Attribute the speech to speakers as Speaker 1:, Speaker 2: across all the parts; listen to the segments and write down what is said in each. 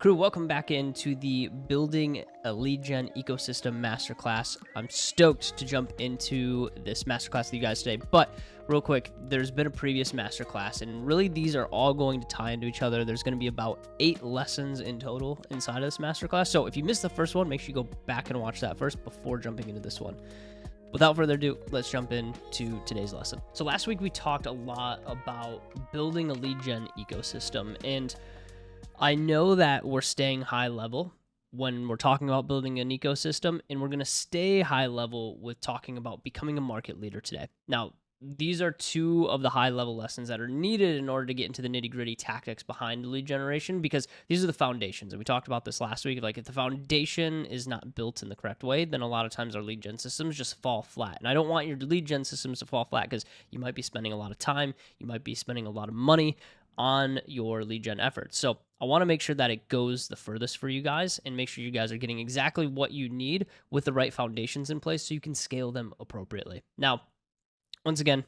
Speaker 1: Crew, welcome back into the Building a Leadgen Ecosystem Masterclass. I'm stoked to jump into this Masterclass with you guys today, but real quick, there's been a previous Masterclass, and really these are all going to tie into each other. There's going to be about 8 lessons in total inside of this Masterclass, so if you missed the first one, make sure you go back and watch that first before jumping into this one. Without further ado, let's jump into today's lesson. So last week we talked a lot about building a lead gen ecosystem, and I know that we're staying high level when we're talking about building an ecosystem, and we're going to stay high level with talking about becoming a market leader today. Now, these are two of the high level lessons that are needed in order to get into the nitty gritty tactics behind lead generation, because these are the foundations. And we talked about this last week. Like, if the foundation is not built in the correct way, then a lot of times our lead gen systems just fall flat. And I don't want your lead gen systems to fall flat, because you might be spending a lot of time, you might be spending a lot of money on your lead gen efforts. So I want to make sure that it goes the furthest for you guys and make sure you guys are getting exactly what you need with the right foundations in place so you can scale them appropriately. Now, once again,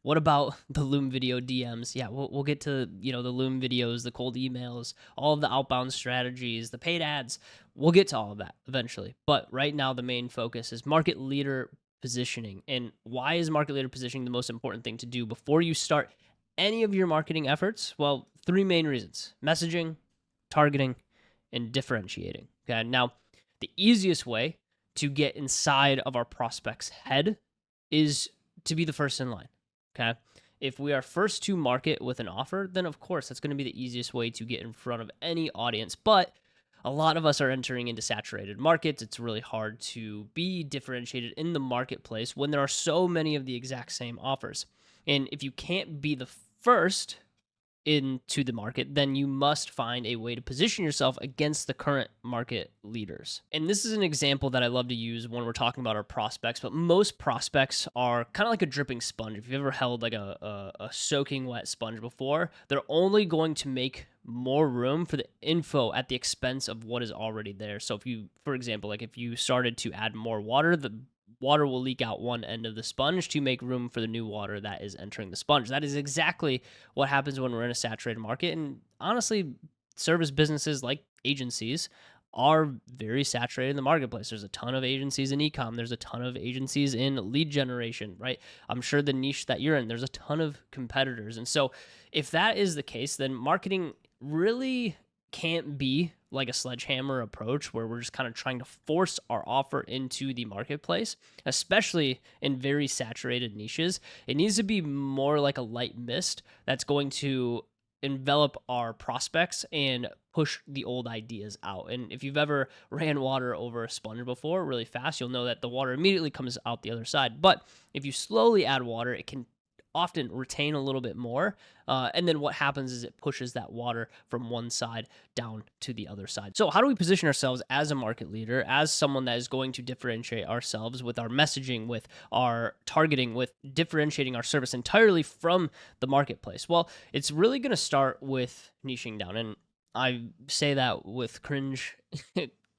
Speaker 1: what about the Loom video DMs? Yeah, we'll get to, the Loom videos, the cold emails, all of the outbound strategies, the paid ads. We'll get to all of that eventually. But right now, the main focus is market leader positioning. And why is market leader positioning the most important thing to do before you start any of your marketing efforts? Well, 3 main reasons: messaging, targeting, and differentiating. Okay. Now, the easiest way to get inside of our prospect's head is to be the first in line. Okay. If we are first to market with an offer, then of course that's going to be the easiest way to get in front of any audience. But a lot of us are entering into saturated markets. It's really hard to be differentiated in the marketplace when there are so many of the exact same offers. And if you can't be the first into the market, then you must find a way to position yourself against the current market leaders. And this is an example that I love to use when we're talking about our prospects, but most prospects are kind of like a dripping sponge. If you've ever held like a soaking wet sponge before, they're only going to make more room for the info at the expense of what is already there. So if you, for example, like if you started to add more water, the water will leak out one end of the sponge to make room for the new water that is entering the sponge. That is exactly what happens when we're in a saturated market. And honestly, service businesses like agencies are very saturated in the marketplace. There's a ton of agencies in e-com. There's a ton of agencies in lead generation, right? I'm sure the niche that you're in, there's a ton of competitors. And so if that is the case, then marketing really can't be like a sledgehammer approach where we're just kind of trying to force our offer into the marketplace, especially in very saturated niches. It needs to be more like a light mist that's going to envelop our prospects and push the old ideas out. And if you've ever ran water over a sponge before really fast, you'll know that the water immediately comes out the other side. But if you slowly add water, it can often retain a little bit more. And then what happens is it pushes that water from one side down to the other side. So how do we position ourselves as a market leader, as someone that is going to differentiate ourselves with our messaging, with our targeting, with differentiating our service entirely from the marketplace? Well, it's really going to start with niching down. And I say that with cringe,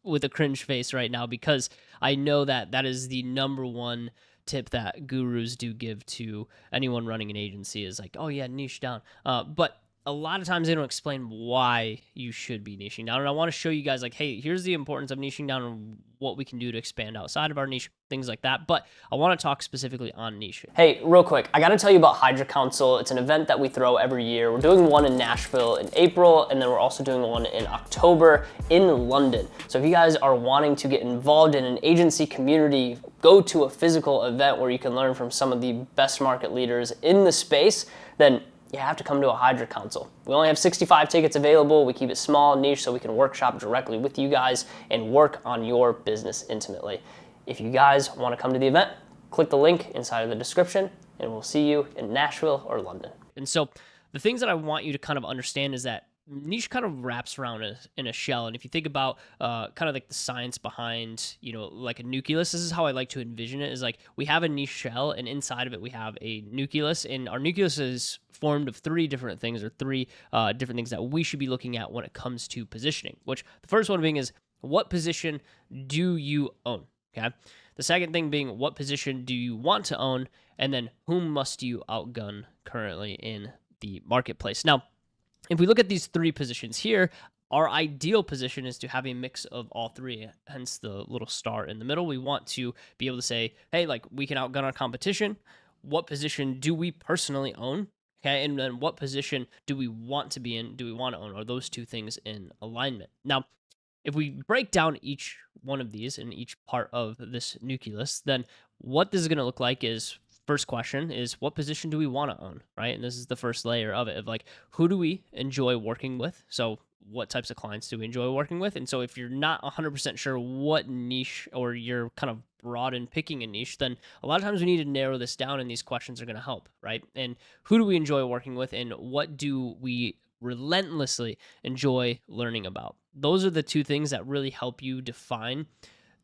Speaker 1: with a cringe face right now, because I know that that is the number one tip that gurus do give to anyone running an agency is like, oh yeah, niche down. But a lot of times they don't explain why you should be niching down. And I want to show you guys like, hey, here's the importance of niching down and what we can do to expand outside of our niche, things like that. But I want to talk specifically on niche. Hey, real quick, I got to tell you about Hydra Council. It's an event that we throw every year. We're doing one in Nashville in April, and then we're also doing one in October in London. So if you guys are wanting to get involved in an agency community, go to a physical event where you can learn from some of the best market leaders in the space, then you have to come to a Hydra Council. We only have 65 tickets available. We keep it small, niche, so we can workshop directly with you guys and work on your business intimately. If you guys want to come to the event, click the link inside of the description, and we'll see you in Nashville or London. And so the things that I want you to kind of understand is that niche kind of wraps around in a shell. And if you think about kind of like the science behind, like a nucleus, this is how I like to envision it, is like we have a niche shell, and inside of it we have a nucleus, and our nucleus is formed of 3 different things, or 3 different things that we should be looking at when it comes to positioning, which the first one being is, what position do you own? Okay. The second thing being, what position do you want to own? And then whom must you outgun currently in the marketplace? Now, if we look at these 3 positions here, Our ideal position is to have a mix of all three, hence the little star in the middle. We want to be able to say, hey, like we can outgun our competition. What position do we personally own? Okay. And then what position do we want to be in? Do we want to own? Are those two things in alignment? Now, if we break down each one of these in each part of this nucleus, then what this is going to look like is first question is what position do we want to own, right? And this is the first layer of it of like, who do we enjoy working with? So what types of clients do we enjoy working with? And so if you're not 100% sure what niche or you're kind of broad in picking a niche, then a lot of times we need to narrow this down and these questions are going to help, right? And who do we enjoy working with and what do we relentlessly enjoy learning about? Those are the two things that really help you define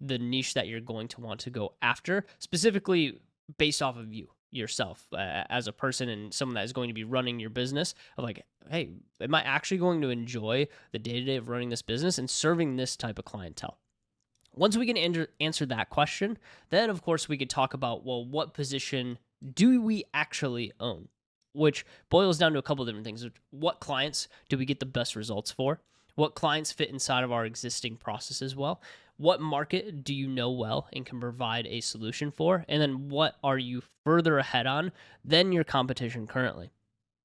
Speaker 1: the niche that you're going to want to go after, specifically based off of you yourself as a person and someone that is going to be running your business of like, hey, am I actually going to enjoy the day-to-day of running this business and serving this type of clientele? Once we can answer that question, then of course we could talk about, well, what position do we actually own? Which boils down to a couple of different things. What clients do we get the best results for? What clients fit inside of our existing processes well? What market do you know well and can provide a solution for? And then what are you further ahead on than your competition currently?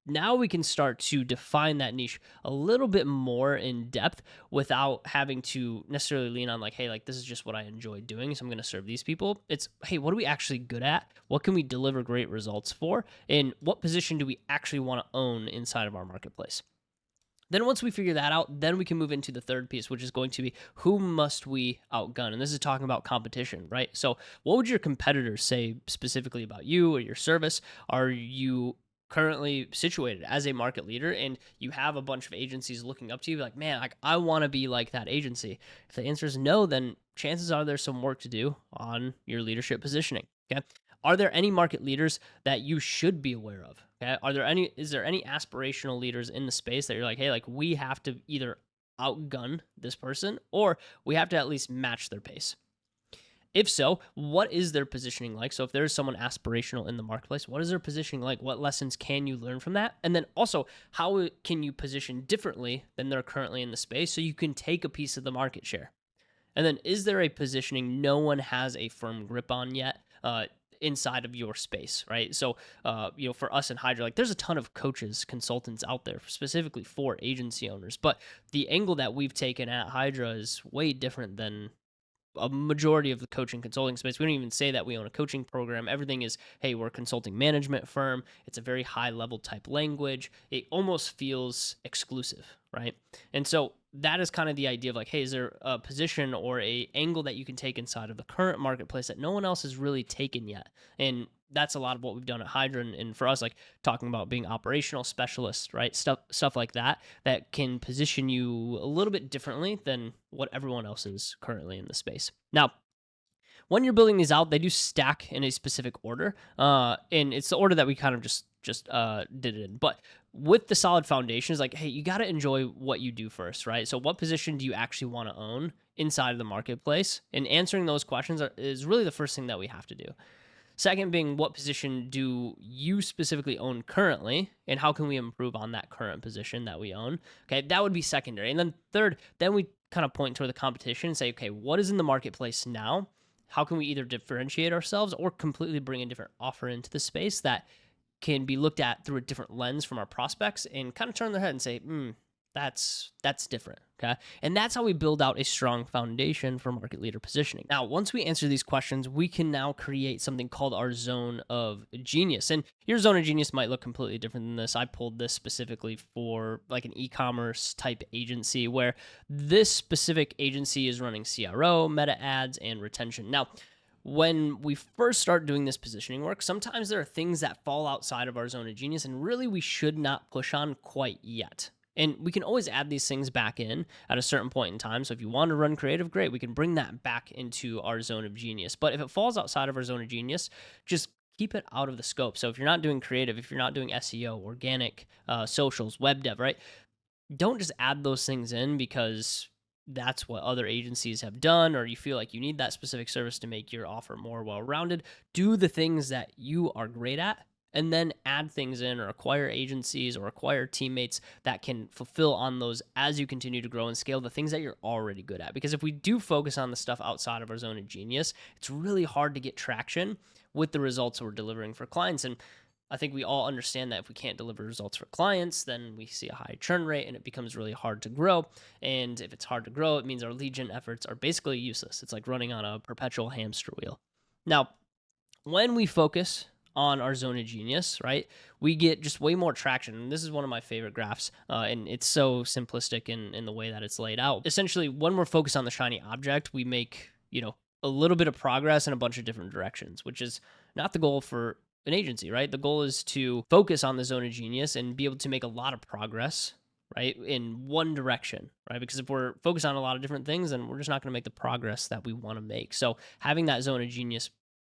Speaker 1: Now we can start to define that niche a little bit more in depth without having to necessarily lean on like, hey, like this is just what I enjoy doing, so I'm going to serve these people. It's, hey, what are we actually good at? What can we deliver great results for? And what position do we actually want to own inside of our marketplace? Then once we figure that out, then we can move into the third piece, which is going to be who must we outgun? And this is talking about competition, right? So what would your competitors say specifically about you or your service? Are you currently situated as a market leader and you have a bunch of agencies looking up to you like, man, like I want to be like that agency? If the answer is no, then chances are there's some work to do on your leadership positioning. Okay. Are there any market leaders that you should be aware of? Okay. Is there any aspirational leaders in the space that you're like, hey, like we have to either outgun this person or we have to at least match their pace? If so, what is their positioning like? So if there's someone aspirational in the marketplace, what is their positioning like? What lessons can you learn from that? And then also, how can you position differently than they're currently in the space so you can take a piece of the market share? And then is there a positioning no one has a firm grip on yet inside of your space, right? So, for us in Hydra, like there's a ton of coaches, consultants out there specifically for agency owners, but the angle that we've taken at Hydra is way different than a majority of the coaching consulting space. We don't even say that we own a coaching program. Everything is, hey, we're a consulting management firm. It's a very high level type language. It almost feels exclusive, right? And so that is kind of the idea of like, hey, is there a position or a angle that you can take inside of the current marketplace that no one else has really taken yet? And that's a lot of what we've done at Hydra, and for us, like talking about being operational specialists, right? Stuff like that can position you a little bit differently than what everyone else is currently in the space. Now, when you're building these out, they do stack in a specific order, and it's the order that we kind of just did it in. But with the solid foundation, is like, hey, you got to enjoy what you do first, right? So, what position do you actually want to own inside of the marketplace? And answering those questions is really the first thing that we have to do. Second being, what position do you specifically own currently, and how can we improve on that current position that we own? Okay, that would be secondary. And then third, then we kind of point toward the competition and say, okay, what is in the marketplace now? How can we either differentiate ourselves or completely bring a different offer into the space that can be looked at through a different lens from our prospects and kind of turn their head and say, that's different, okay? And that's how we build out a strong foundation for market leader positioning. Now, once we answer these questions, we can now create something called our zone of genius. And your zone of genius might look completely different than this. I pulled this specifically for like an e-commerce type agency where this specific agency is running CRO, meta ads, and retention. Now, when we first start doing this positioning work, sometimes there are things that fall outside of our zone of genius and really we should not push on quite yet. And we can always add these things back in at a certain point in time. So if you want to run creative, great, we can bring that back into our zone of genius. But if it falls outside of our zone of genius, just keep it out of the scope. So if you're not doing creative, if you're not doing SEO, organic, socials, web dev, right? Don't just add those things in because that's what other agencies have done, or you feel like you need that specific service to make your offer more well-rounded. Do the things that you are great at and then add things in or acquire agencies or acquire teammates that can fulfill on those as you continue to grow and scale the things that you're already good at. Because if we do focus on the stuff outside of our zone of genius, it's really hard to get traction with the results we're delivering for clients. And I think we all understand that if we can't deliver results for clients, then we see a high churn rate and it becomes really hard to grow. And if it's hard to grow, it means our lead gen efforts are basically useless. It's like running on a perpetual hamster wheel. Now, when we focus on our zone of genius, right, we get just way more traction. And this is one of my favorite graphs, and it's so simplistic in the way that it's laid out. Essentially, when we're focused on the shiny object, we make, a little bit of progress in a bunch of different directions, which is not the goal for an agency, right? The goal is to focus on the zone of genius and be able to make a lot of progress, right, in one direction, right? Because if we're focused on a lot of different things, then we're just not going to make the progress that we want to make. So having that zone of genius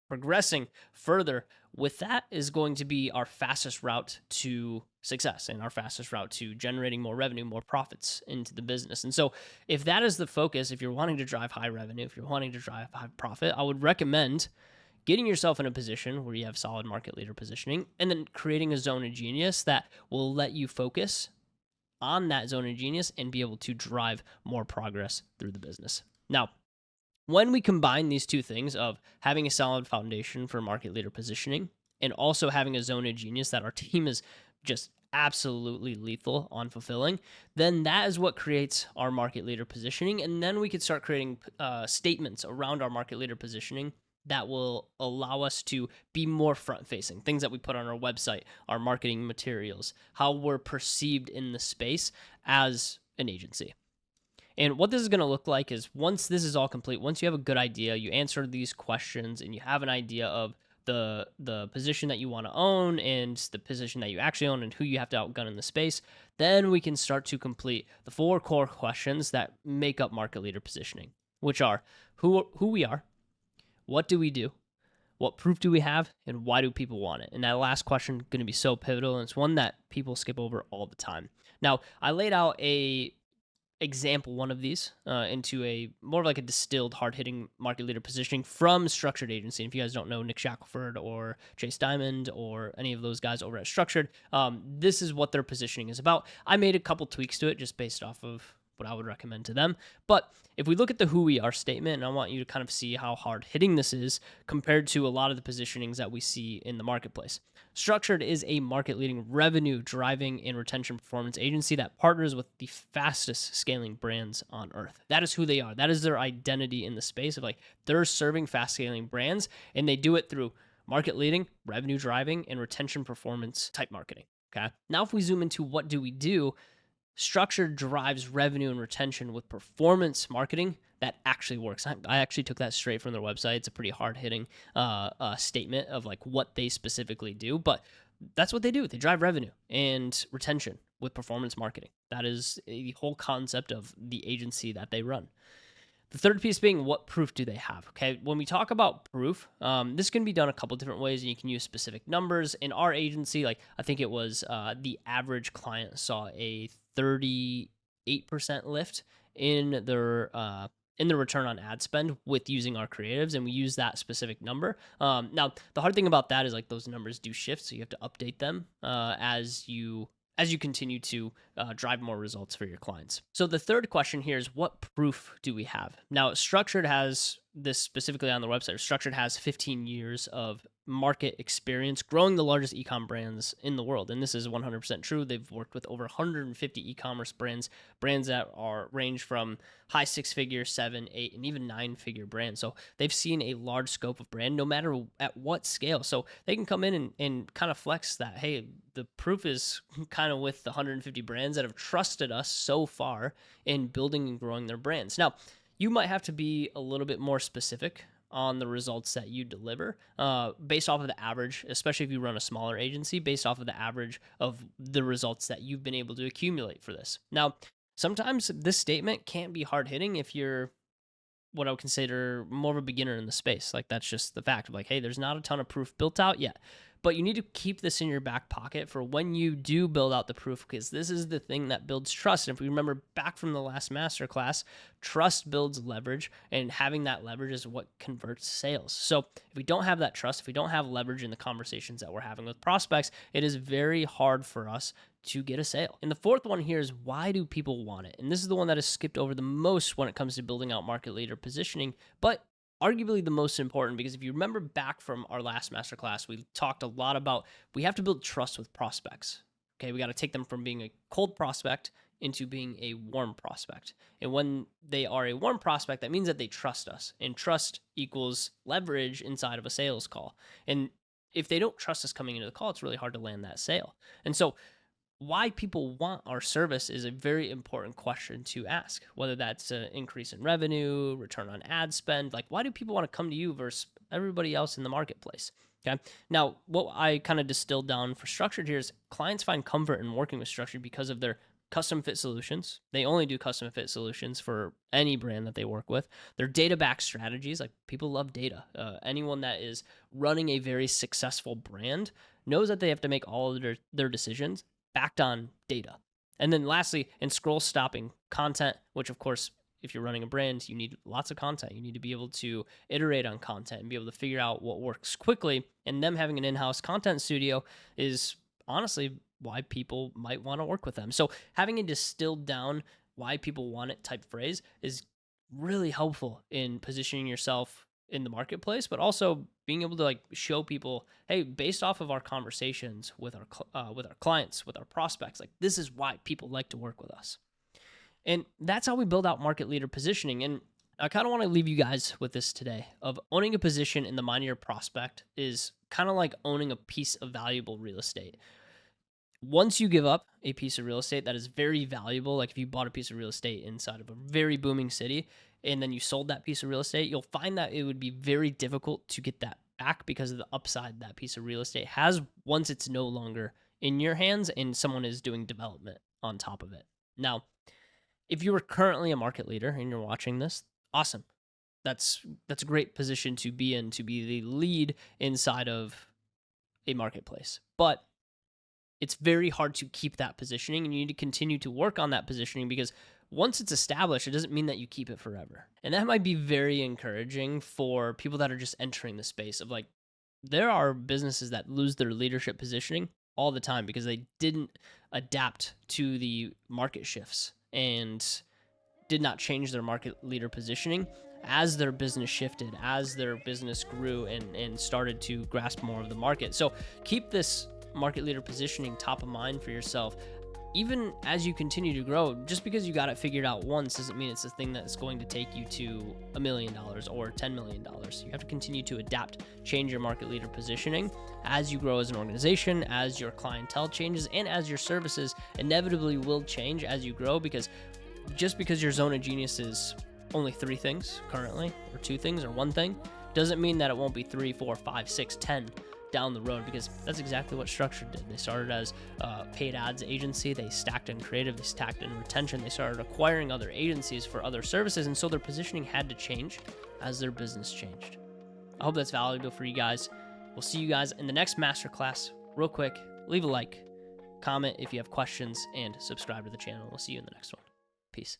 Speaker 1: progressing further with that is going to be our fastest route to success and our fastest route to generating more revenue, more profits into the business. And so if that is the focus, if you're wanting to drive high revenue, if you're wanting to drive high profit, I would recommend getting yourself in a position where you have solid market leader positioning and then creating a zone of genius that will let you focus on that zone of genius and be able to drive more progress through the business. Now, when we combine these two things of having a solid foundation for market leader positioning and also having a zone of genius that our team is just absolutely lethal on fulfilling, then that is what creates our market leader positioning. And then we could start creating statements around our market leader positioning that will allow us to be more front facing, things that we put on our website, our marketing materials, how we're perceived in the space as an agency. And what this is going to look like is once this is all complete, once you have a good idea, you answer these questions and you have an idea of the position that you want to own and the position that you actually own and who you have to outgun in the space, then we can start to complete the 4 core questions that make up market leader positioning, which are who we are, what do we do, what proof do we have, and why do people want it? And that last question is going to be so pivotal, and it's one that people skip over all the time. Now, I laid out one of these into a more of like a distilled, hard-hitting market leader positioning from Structured Agency. And if you guys don't know Nick Shackelford or Chase Diamond or any of those guys over at Structured, this is what their positioning is about. I made a couple tweaks to it just based off of what I would recommend to them. But if we look at the who we are statement, and I want you to kind of see how hard hitting this is compared to a lot of the positionings that we see in the marketplace. Structured is a market leading revenue driving and retention performance agency that partners with the fastest scaling brands on earth. That is who they are. That is their identity in the space of like they're serving fast scaling brands, and they do it through market leading, revenue driving, and retention performance type marketing. Okay. Now, if we zoom into what do we do, Structured drives revenue and retention with performance marketing that actually works. I actually took that straight from their website. It's a pretty hard-hitting statement of like what they specifically do, but that's what they do. They drive revenue and retention with performance marketing. That is the whole concept of the agency that they run. The third piece being, what proof do they have? Okay, when we talk about proof, this can be done a couple different ways, and you can use specific numbers. In our agency, like I think it was the average client saw a 38% lift in their return on ad spend with using our creatives, and we use that specific number. Now, the hard thing about that is like those numbers do shift, so you have to update them as you continue to drive more results for your clients. So the third question here is, what proof do we have? Now, Structured has this specifically on the website. Structured has 15 years of market experience growing the largest e-com brands in the world. And this is 100% true. They've worked with over 150 e-commerce brands that are range from high 6-figure, 7, 8, and even 9-figure brands. So they've seen a large scope of brand no matter at what scale. So they can come in and kind of flex that, hey, the proof is kind of with the 150 brands that have trusted us so far in building and growing their brands. Now, you might have to be a little bit more specific on the results that you deliver based off of the average, especially if you run a smaller agency, based off of the average of the results that you've been able to accumulate for this. Now, sometimes this statement can't be hard hitting if you're what I would consider more of a beginner in the space. Like that's just the fact of like, hey, there's not a ton of proof built out yet. But you need to keep this in your back pocket for when you do build out the proof, because this is the thing that builds trust. And if we remember back from the last masterclass, trust builds leverage, and having that leverage is what converts sales. So if we don't have that trust, if we don't have leverage in the conversations that we're having with prospects, it is very hard for us to get a sale. And the fourth one here is, why do people want it? And this is the one that is skipped over the most when it comes to building out market leader positioning, but arguably the most important, because if you remember back from our last masterclass, we talked a lot about we have to build trust with prospects. Okay, we got to take them from being a cold prospect into being a warm prospect. And when they are a warm prospect, that means that they trust us. And trust equals leverage inside of a sales call. And if they don't trust us coming into the call, it's really hard to land that sale. And so why people want our service is a very important question to ask, whether that's an increase in revenue, return on ad spend. Like, why do people want to come to you versus everybody else in the marketplace? Okay. Now, what I kind of distilled down for Structured here is clients find comfort in working with Structured because of their custom fit solutions. They only do custom fit solutions for any brand that they work with. Their data-backed strategies, like people love data. Anyone that is running a very successful brand knows that they have to make all of their decisions backed on data. And then lastly, in scroll stopping content, which of course, if you're running a brand, you need lots of content. You need to be able to iterate on content and be able to figure out what works quickly. And them having an in-house content studio is honestly why people might want to work with them. So having a distilled down why people want it type phrase is really helpful in positioning yourself in the marketplace, but also being able to like show people, hey, based off of our conversations with our clients, with our prospects, like this is why people like to work with us. And that's how we build out market leader positioning. And I kind of want to leave you guys with this today of owning a position in the mind of your prospect is kind of like owning a piece of valuable real estate. Once you give up a piece of real estate that is very valuable, like if you bought a piece of real estate inside of a very booming city and then you sold that piece of real estate, you'll find that it would be very difficult to get that back because of the upside that piece of real estate has once it's no longer in your hands and someone is doing development on top of it. Now, if you are currently a market leader and you're watching this, awesome. That's a great position to be in, to be the lead inside of a marketplace. But it's very hard to keep that positioning, and you need to continue to work on that positioning, because once it's established, it doesn't mean that you keep it forever. And that might be very encouraging for people that are just entering the space of like, there are businesses that lose their leadership positioning all the time because they didn't adapt to the market shifts and did not change their market leader positioning as their business shifted, as their business grew and started to grasp more of the market. So keep this market leader positioning top of mind for yourself. Even as you continue to grow, just because you got it figured out once doesn't mean it's the thing that's going to take you to $1 million or $10 million. You have to continue to adapt, change your market leader positioning as you grow as an organization, as your clientele changes, and as your services inevitably will change as you grow, because just because your zone of genius is only 3 things currently, or 2 things, or 1 thing, doesn't mean that it won't be 3, 4, 5, 6, 10 down the road, because that's exactly what Structured did. They started as a paid ads agency. They stacked in creative, they stacked in retention. They started acquiring other agencies for other services, and so their positioning had to change as their business changed. I hope that's valuable for you guys. We'll see you guys in the next masterclass. Real quick, leave a like, comment if you have questions, and subscribe to the channel. We'll see you in the next one.